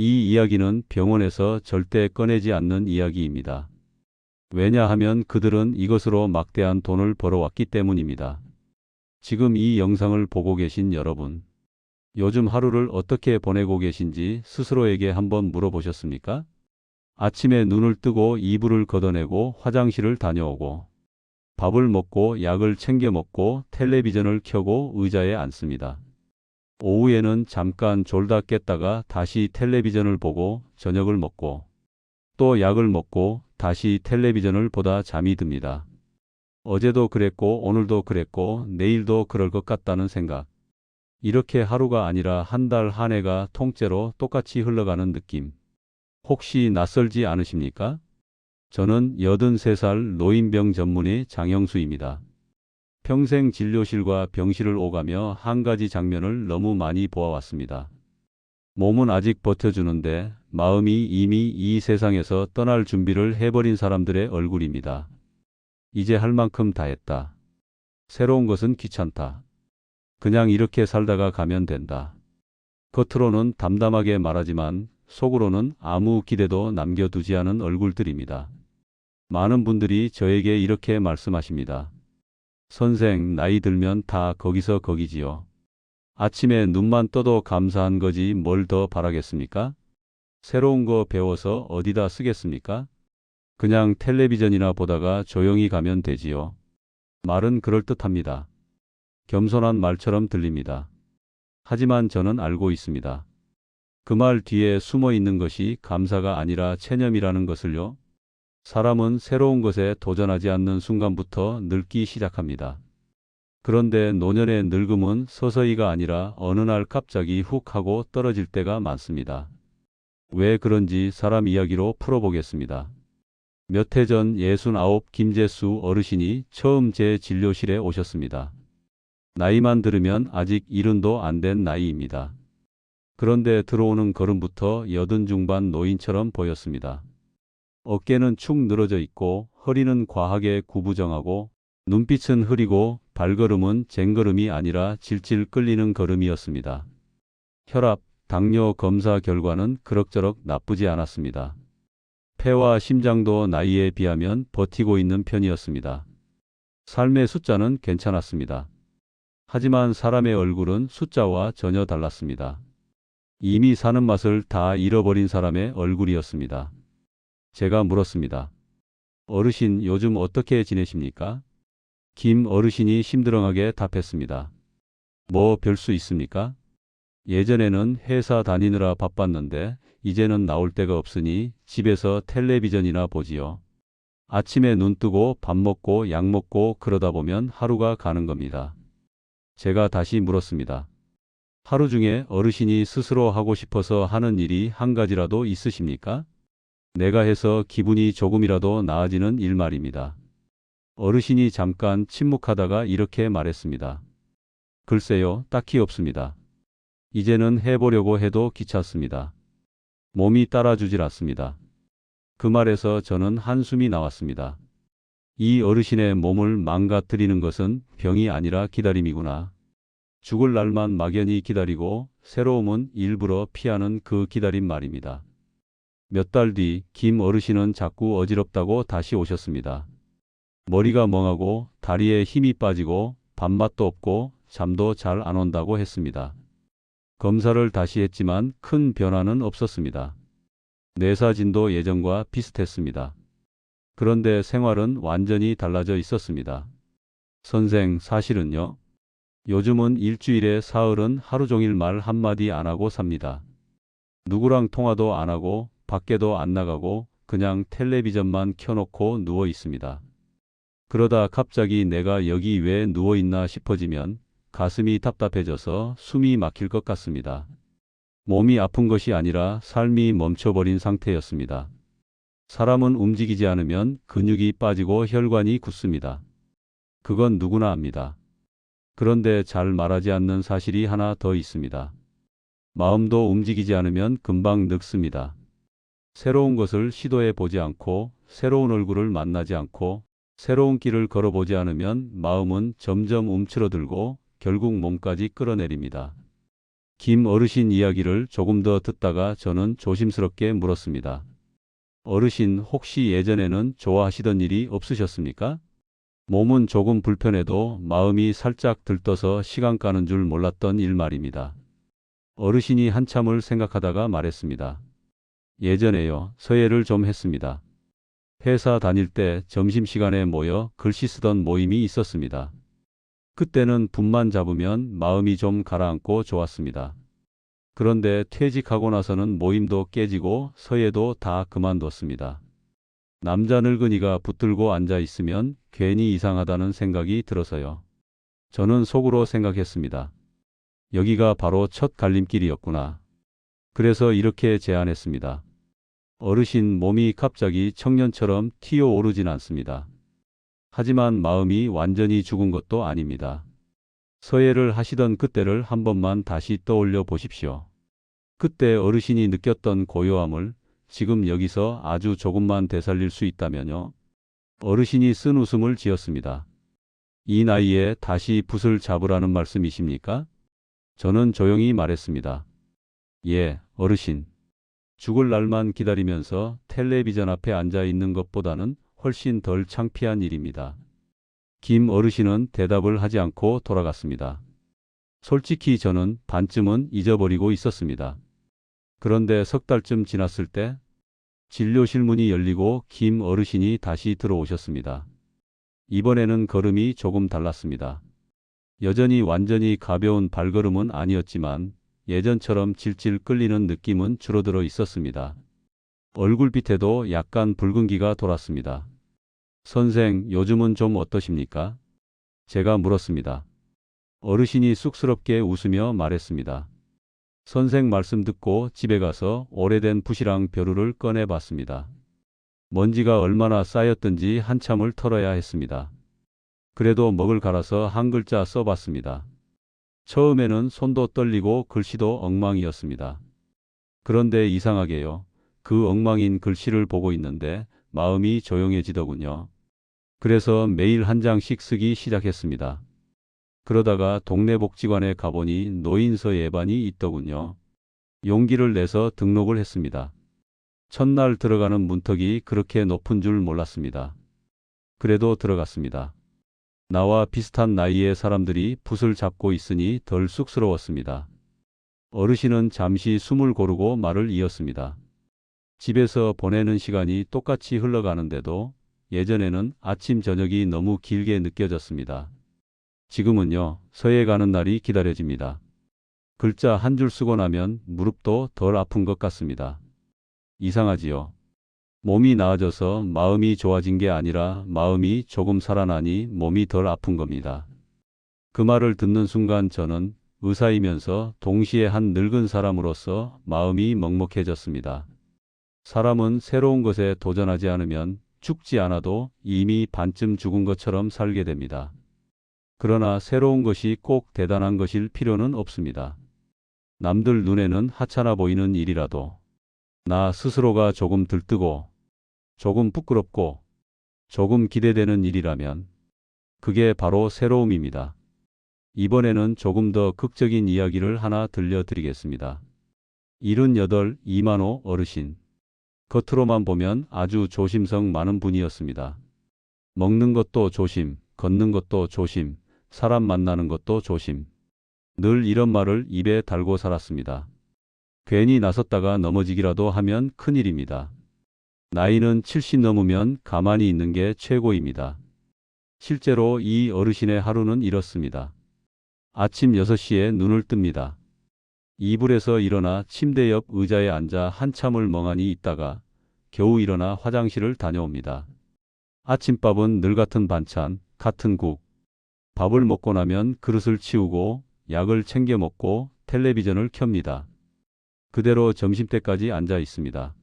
이 이야기는 병원에서 절대 꺼내지 않는 이야기입니다. 왜냐하면 그들은 이것으로 막대한 돈을 벌어왔기 때문입니다. 지금 이 영상을 보고 계신 여러분, 요즘 하루를 어떻게 보내고 계신지 스스로에게 한번 물어보셨습니까? 아침에 눈을 뜨고 이불을 걷어내고 화장실을 다녀오고 밥을 먹고 약을 챙겨 먹고 텔레비전을 켜고 의자에 앉습니다. 오후에는 잠깐 졸다 깼다가 다시 텔레비전을 보고 저녁을 먹고 또 약을 먹고 다시 텔레비전을 보다 잠이 듭니다. 어제도 그랬고 오늘도 그랬고 내일도 그럴 것 같다는 생각. 이렇게 하루가 아니라 한 달 한 해가 통째로 똑같이 흘러가는 느낌. 혹시 낯설지 않으십니까? 저는 83살 노인병 전문의 장영수입니다. 평생 진료실과 병실을 오가며 한 가지 장면을 너무 많이 보아왔습니다. 몸은 아직 버텨주는데 마음이 이미 이 세상에서 떠날 준비를 해버린 사람들의 얼굴입니다. 이제 할 만큼 다 했다. 새로운 것은 귀찮다. 그냥 이렇게 살다가 가면 된다. 겉으로는 담담하게 말하지만 속으로는 아무 기대도 남겨두지 않은 얼굴들입니다. 많은 분들이 저에게 이렇게 말씀하십니다. 선생, 나이 들면 다 거기서 거기지요. 아침에 눈만 떠도 감사한 거지 뭘 더 바라겠습니까? 새로운 거 배워서 어디다 쓰겠습니까? 그냥 텔레비전이나 보다가 조용히 가면 되지요. 말은 그럴듯합니다. 겸손한 말처럼 들립니다. 하지만 저는 알고 있습니다. 그 말 뒤에 숨어 있는 것이 감사가 아니라 체념이라는 것을요. 사람은 새로운 것에 도전하지 않는 순간부터 늙기 시작합니다. 그런데 노년의 늙음은 서서히가 아니라 어느 날 갑자기 훅 하고 떨어질 때가 많습니다. 왜 그런지 사람 이야기로 풀어보겠습니다. 몇 해 전 69 김재수 어르신이 처음 제 진료실에 오셨습니다. 나이만 들으면 아직 70도 안 된 나이입니다. 그런데 들어오는 걸음부터 80 중반 노인처럼 보였습니다. 어깨는 축 늘어져 있고 허리는 과하게 구부정하고 눈빛은 흐리고 발걸음은 쟁걸음이 아니라 질질 끌리는 걸음이었습니다. 혈압, 당뇨 검사 결과는 그럭저럭 나쁘지 않았습니다. 폐와 심장도 나이에 비하면 버티고 있는 편이었습니다. 삶의 숫자는 괜찮았습니다. 하지만 사람의 얼굴은 숫자와 전혀 달랐습니다. 이미 사는 맛을 다 잃어버린 사람의 얼굴이었습니다. 제가 물었습니다. 어르신, 요즘 어떻게 지내십니까? 김 어르신이 심드렁하게 답했습니다. 뭐 별수 있습니까? 예전에는 회사 다니느라 바빴는데 이제는 나올 데가 없으니 집에서 텔레비전이나 보지요. 아침에 눈 뜨고 밥 먹고 약 먹고 그러다 보면 하루가 가는 겁니다. 제가 다시 물었습니다. 하루 중에 어르신이 스스로 하고 싶어서 하는 일이 한 가지라도 있으십니까? 내가 해서 기분이 조금이라도 나아지는 일 말입니다. 어르신이 잠깐 침묵하다가 이렇게 말했습니다. 글쎄요, 딱히 없습니다. 이제는 해보려고 해도 귀찮습니다. 몸이 따라주질 않습니다. 그 말에서 저는 한숨이 나왔습니다. 이 어르신의 몸을 망가뜨리는 것은 병이 아니라 기다림이구나. 죽을 날만 막연히 기다리고 새로움은 일부러 피하는 그 기다림 말입니다. 몇 달 뒤 김 어르신은 자꾸 어지럽다고 다시 오셨습니다. 머리가 멍하고 다리에 힘이 빠지고 밥맛도 없고 잠도 잘 안 온다고 했습니다. 검사를 다시 했지만 큰 변화는 없었습니다. 뇌사진도 예전과 비슷했습니다. 그런데 생활은 완전히 달라져 있었습니다. 선생, 사실은요. 요즘은 일주일에 사흘은 하루 종일 말 한마디 안 하고 삽니다. 누구랑 통화도 안 하고 밖에도 안 나가고 그냥 텔레비전만 켜놓고 누워 있습니다. 그러다 갑자기 내가 여기 왜 누워 있나 싶어지면 가슴이 답답해져서 숨이 막힐 것 같습니다. 몸이 아픈 것이 아니라 삶이 멈춰버린 상태였습니다. 사람은 움직이지 않으면 근육이 빠지고 혈관이 굳습니다. 그건 누구나 압니다. 그런데 잘 말하지 않는 사실이 하나 더 있습니다. 마음도 움직이지 않으면 금방 늙습니다. 새로운 것을 시도해 보지 않고 새로운 얼굴을 만나지 않고 새로운 길을 걸어보지 않으면 마음은 점점 움츠러들고 결국 몸까지 끌어내립니다. 김 어르신 이야기를 조금 더 듣다가 저는 조심스럽게 물었습니다. 어르신 혹시 예전에는 좋아하시던 일이 없으셨습니까? 몸은 조금 불편해도 마음이 살짝 들떠서 시간 가는 줄 몰랐던 일 말입니다. 어르신이 한참을 생각하다가 말했습니다. 예전에요, 서예를 좀 했습니다. 회사 다닐 때 점심시간에 모여 글씨 쓰던 모임이 있었습니다. 그때는 붓만 잡으면 마음이 좀 가라앉고 좋았습니다. 그런데 퇴직하고 나서는 모임도 깨지고 서예도 다 그만뒀습니다. 남자 늙은이가 붙들고 앉아 있으면 괜히 이상하다는 생각이 들어서요. 저는 속으로 생각했습니다. 여기가 바로 첫 갈림길이었구나. 그래서 이렇게 제안했습니다. 어르신 몸이 갑자기 청년처럼 튀어오르진 않습니다. 하지만 마음이 완전히 죽은 것도 아닙니다. 서예를 하시던 그때를 한 번만 다시 떠올려 보십시오. 그때 어르신이 느꼈던 고요함을 지금 여기서 아주 조금만 되살릴 수 있다면요. 어르신이 쓴 웃음을 지었습니다. 이 나이에 다시 붓을 잡으라는 말씀이십니까? 저는 조용히 말했습니다. 예, 어르신. 죽을 날만 기다리면서 텔레비전 앞에 앉아 있는 것보다는 훨씬 덜 창피한 일입니다. 김 어르신은 대답을 하지 않고 돌아갔습니다. 솔직히 저는 반쯤은 잊어버리고 있었습니다. 그런데 석 달쯤 지났을 때 진료실 문이 열리고 김 어르신이 다시 들어오셨습니다. 이번에는 걸음이 조금 달랐습니다. 여전히 완전히 가벼운 발걸음은 아니었지만 예전처럼 질질 끌리는 느낌은 줄어들어 있었습니다. 얼굴빛에도 약간 붉은기가 돌았습니다. 선생, 요즘은 좀 어떠십니까? 제가 물었습니다. 어르신이 쑥스럽게 웃으며 말했습니다. 선생 말씀 듣고 집에 가서 오래된 붓이랑 벼루를 꺼내 봤습니다. 먼지가 얼마나 쌓였던지 한참을 털어야 했습니다. 그래도 먹을 갈아서 한 글자 써봤습니다. 처음에는 손도 떨리고 글씨도 엉망이었습니다. 그런데 이상하게요. 그 엉망인 글씨를 보고 있는데 마음이 조용해지더군요. 그래서 매일 한 장씩 쓰기 시작했습니다. 그러다가 동네 복지관에 가보니 노인서 예반이 있더군요. 용기를 내서 등록을 했습니다. 첫날 들어가는 문턱이 그렇게 높은 줄 몰랐습니다. 그래도 들어갔습니다. 나와 비슷한 나이의 사람들이 붓을 잡고 있으니 덜 쑥스러웠습니다. 어르신은 잠시 숨을 고르고 말을 이었습니다. 집에서 보내는 시간이 똑같이 흘러가는데도 예전에는 아침 저녁이 너무 길게 느껴졌습니다. 지금은요, 서예 가는 날이 기다려집니다. 글자 한 줄 쓰고 나면 무릎도 덜 아픈 것 같습니다. 이상하지요? 몸이 나아져서 마음이 좋아진 게 아니라 마음이 조금 살아나니 몸이 덜 아픈 겁니다. 그 말을 듣는 순간 저는 의사이면서 동시에 한 늙은 사람으로서 마음이 먹먹해졌습니다. 사람은 새로운 것에 도전하지 않으면 죽지 않아도 이미 반쯤 죽은 것처럼 살게 됩니다. 그러나 새로운 것이 꼭 대단한 것일 필요는 없습니다. 남들 눈에는 하찮아 보이는 일이라도 나 스스로가 조금 들뜨고 조금 부끄럽고 조금 기대되는 일이라면 그게 바로 새로움입니다. 이번에는 조금 더 극적인 이야기를 하나 들려드리겠습니다. 78 이만호 어르신. 겉으로만 보면 아주 조심성 많은 분이었습니다. 먹는 것도 조심, 걷는 것도 조심, 사람 만나는 것도 조심. 늘 이런 말을 입에 달고 살았습니다. 괜히 나섰다가 넘어지기라도 하면 큰일입니다. 나이는 70 넘으면 가만히 있는 게 최고입니다. 실제로 이 어르신의 하루는 이렇습니다. 아침 6시에 눈을 뜹니다. 이불에서 일어나 침대 옆 의자에 앉아 한참을 멍하니 있다가 겨우 일어나 화장실을 다녀옵니다. 아침밥은 늘 같은 반찬, 같은 국. 밥을 먹고 나면 그릇을 치우고 약을 챙겨 먹고 텔레비전을 켭니다. 그대로 점심때까지 앉아 있습니다.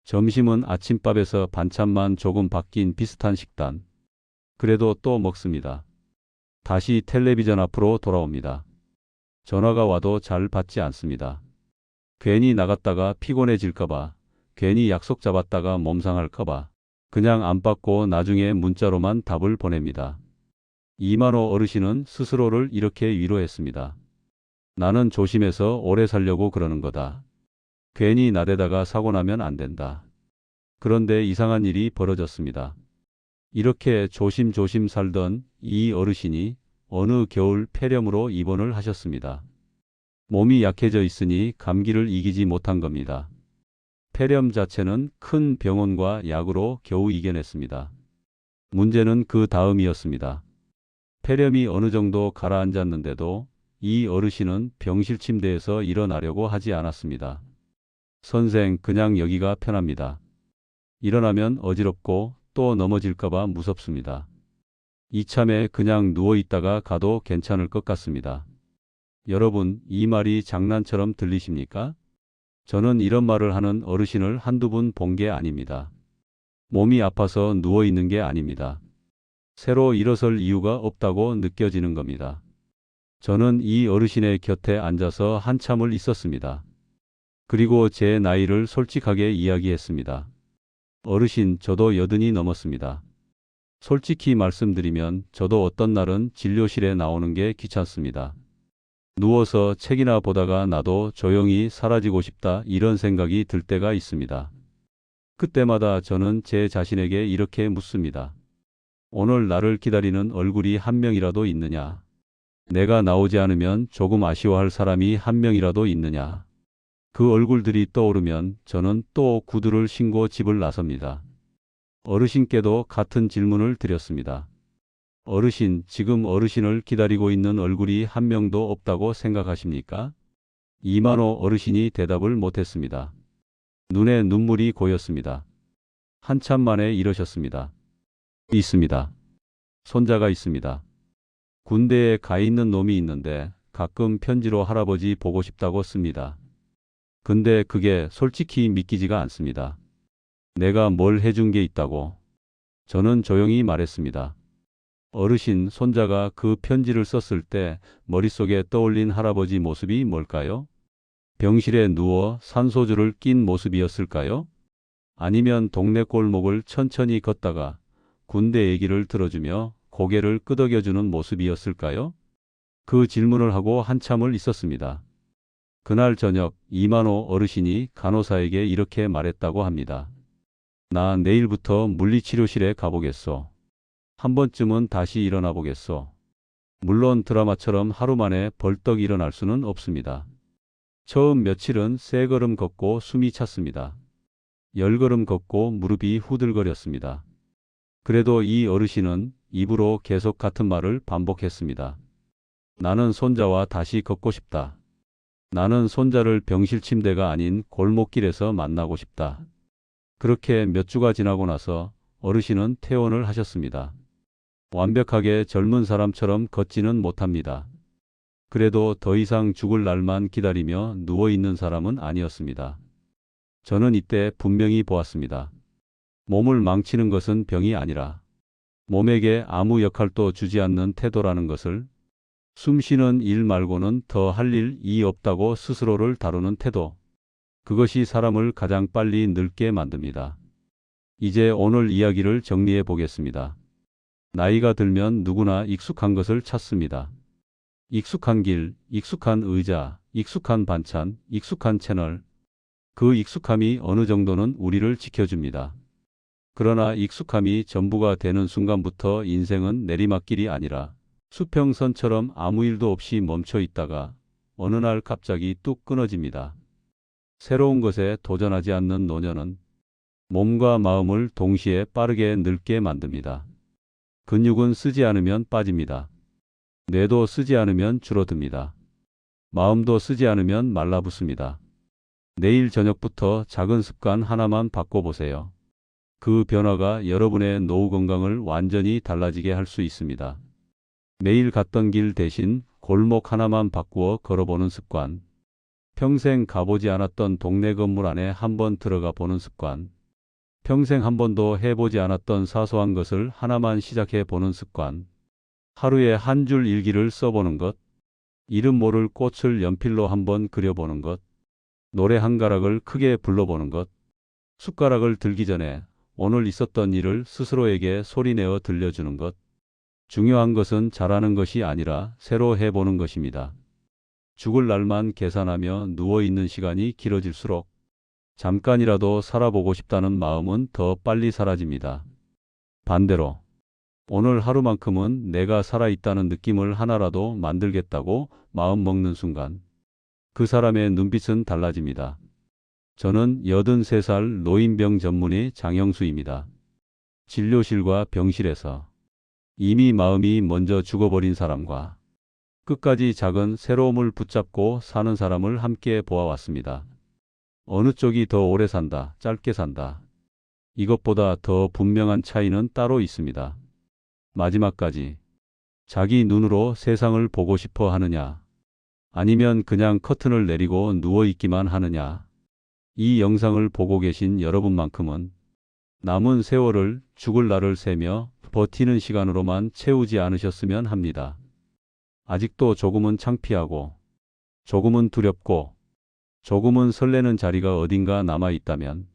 점심은 아침밥에서 반찬만 조금 바뀐 비슷한 식단. 그래도 또 먹습니다. 다시 텔레비전 앞으로 돌아옵니다. 전화가 와도 잘 받지 않습니다. 괜히 나갔다가 피곤해질까봐, 괜히 약속 잡았다가 몸 상할까봐 그냥 안 받고 나중에 문자로만 답을 보냅니다. 이만호 어르신은 스스로를 이렇게 위로했습니다. 나는 조심해서 오래 살려고 그러는 거다. 괜히 나대다가 사고 나면 안 된다. 그런데 이상한 일이 벌어졌습니다. 이렇게 조심조심 살던 이 어르신이 어느 겨울 폐렴으로 입원을 하셨습니다. 몸이 약해져 있으니 감기를 이기지 못한 겁니다. 폐렴 자체는 큰 병원과 약으로 겨우 이겨냈습니다. 문제는 그 다음이었습니다. 폐렴이 어느 정도 가라앉았는데도 이 어르신은 병실 침대에서 일어나려고 하지 않았습니다. 선생, 그냥 여기가 편합니다. 일어나면 어지럽고 또 넘어질까봐 무섭습니다. 이참에 그냥 누워있다가 가도 괜찮을 것 같습니다. 여러분, 이 말이 장난처럼 들리십니까? 저는 이런 말을 하는 어르신을 한두 분 본 게 아닙니다. 몸이 아파서 누워있는 게 아닙니다. 새로 일어설 이유가 없다고 느껴지는 겁니다. 저는 이 어르신의 곁에 앉아서 한참을 있었습니다. 그리고 제 나이를 솔직하게 이야기했습니다. 어르신, 저도 80이 넘었습니다. 솔직히 말씀드리면 저도 어떤 날은 진료실에 나오는 게 귀찮습니다. 누워서 책이나 보다가 나도 조용히 사라지고 싶다, 이런 생각이 들 때가 있습니다. 그때마다 저는 제 자신에게 이렇게 묻습니다. 오늘 나를 기다리는 얼굴이 한 명이라도 있느냐? 내가 나오지 않으면 조금 아쉬워할 사람이 한 명이라도 있느냐? 그 얼굴들이 떠오르면 저는 또 구두를 신고 집을 나섭니다. 어르신께도 같은 질문을 드렸습니다. 어르신, 지금 어르신을 기다리고 있는 얼굴이 한 명도 없다고 생각하십니까? 이만호 어르신이 대답을 못했습니다. 눈에 눈물이 고였습니다. 한참 만에 이러셨습니다. 있습니다. 손자가 있습니다. 군대에 가 있는 놈이 있는데 가끔 편지로 할아버지 보고 싶다고 씁니다. 근데 그게 솔직히 믿기지가 않습니다. 내가 뭘 해준 게 있다고? 저는 조용히 말했습니다. 어르신, 손자가 그 편지를 썼을 때 머릿속에 떠올린 할아버지 모습이 뭘까요? 병실에 누워 산소줄을 낀 모습이었을까요? 아니면 동네 골목을 천천히 걷다가 군대 얘기를 들어주며 고개를 끄덕여주는 모습이었을까요? 그 질문을 하고 한참을 있었습니다. 그날 저녁 이만호 어르신이 간호사에게 이렇게 말했다고 합니다. 나 내일부터 물리치료실에 가보겠소. 한 번쯤은 다시 일어나 보겠소. 물론 드라마처럼 하루 만에 벌떡 일어날 수는 없습니다. 처음 며칠은 3걸음 걷고 숨이 찼습니다. 10걸음 걷고 무릎이 후들거렸습니다. 그래도 이 어르신은 입으로 계속 같은 말을 반복했습니다. 나는 손자와 다시 걷고 싶다. 나는 손자를 병실 침대가 아닌 골목길에서 만나고 싶다. 그렇게 몇 주가 지나고 나서 어르신은 퇴원을 하셨습니다. 완벽하게 젊은 사람처럼 걷지는 못합니다. 그래도 더 이상 죽을 날만 기다리며 누워있는 사람은 아니었습니다. 저는 이때 분명히 보았습니다. 몸을 망치는 것은 병이 아니라 몸에게 아무 역할도 주지 않는 태도라는 것을, 숨쉬는 일 말고는 더 할 일이 없다고 스스로를 다루는 태도, 그것이 사람을 가장 빨리 늙게 만듭니다. 이제 오늘 이야기를 정리해 보겠습니다. 나이가 들면 누구나 익숙한 것을 찾습니다. 익숙한 길, 익숙한 의자, 익숙한 반찬, 익숙한 채널. 그 익숙함이 어느 정도는 우리를 지켜줍니다. 그러나 익숙함이 전부가 되는 순간부터 인생은 내리막길이 아니라 수평선처럼 아무 일도 없이 멈춰 있다가 어느 날 갑자기 뚝 끊어집니다. 새로운 것에 도전하지 않는 노년은 몸과 마음을 동시에 빠르게 늙게 만듭니다. 근육은 쓰지 않으면 빠집니다. 뇌도 쓰지 않으면 줄어듭니다. 마음도 쓰지 않으면 말라붙습니다. 내일 저녁부터 작은 습관 하나만 바꿔보세요. 그 변화가 여러분의 노후 건강을 완전히 달라지게 할 수 있습니다. 매일 갔던 길 대신 골목 하나만 바꾸어 걸어보는 습관. 평생 가보지 않았던 동네 건물 안에 한번 들어가 보는 습관. 평생 한 번도 해보지 않았던 사소한 것을 하나만 시작해 보는 습관. 하루에 한 줄 일기를 써보는 것. 이름 모를 꽃을 연필로 한번 그려보는 것. 노래 한 가락을 크게 불러보는 것. 숟가락을 들기 전에 오늘 있었던 일을 스스로에게 소리내어 들려주는 것. 중요한 것은 잘하는 것이 아니라 새로 해보는 것입니다. 죽을 날만 계산하며 누워있는 시간이 길어질수록 잠깐이라도 살아보고 싶다는 마음은 더 빨리 사라집니다. 반대로 오늘 하루만큼은 내가 살아있다는 느낌을 하나라도 만들겠다고 마음먹는 순간 그 사람의 눈빛은 달라집니다. 저는 83살 노인병 전문의 장영수입니다. 진료실과 병실에서 이미 마음이 먼저 죽어버린 사람과 끝까지 작은 새로움을 붙잡고 사는 사람을 함께 보아왔습니다. 어느 쪽이 더 오래 산다, 짧게 산다. 이것보다 더 분명한 차이는 따로 있습니다. 마지막까지 자기 눈으로 세상을 보고 싶어 하느냐, 아니면 그냥 커튼을 내리고 누워있기만 하느냐. 이 영상을 보고 계신 여러분만큼은 남은 세월을 죽을 날을 세며 버티는 시간으로만 채우지 않으셨으면 합니다. 아직도 조금은 창피하고, 조금은 두렵고, 조금은 설레는 자리가 어딘가 남아 있다면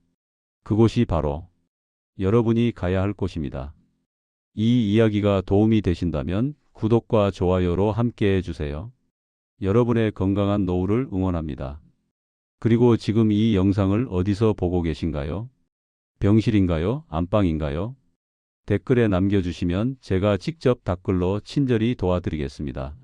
그곳이 바로 여러분이 가야 할 곳입니다. 이 이야기가 도움이 되신다면 구독과 좋아요로 함께 해주세요. 여러분의 건강한 노후를 응원합니다. 그리고 지금 이 영상을 어디서 보고 계신가요? 병실인가요? 안방인가요? 댓글에 남겨주시면 제가 직접 댓글로 친절히 도와드리겠습니다.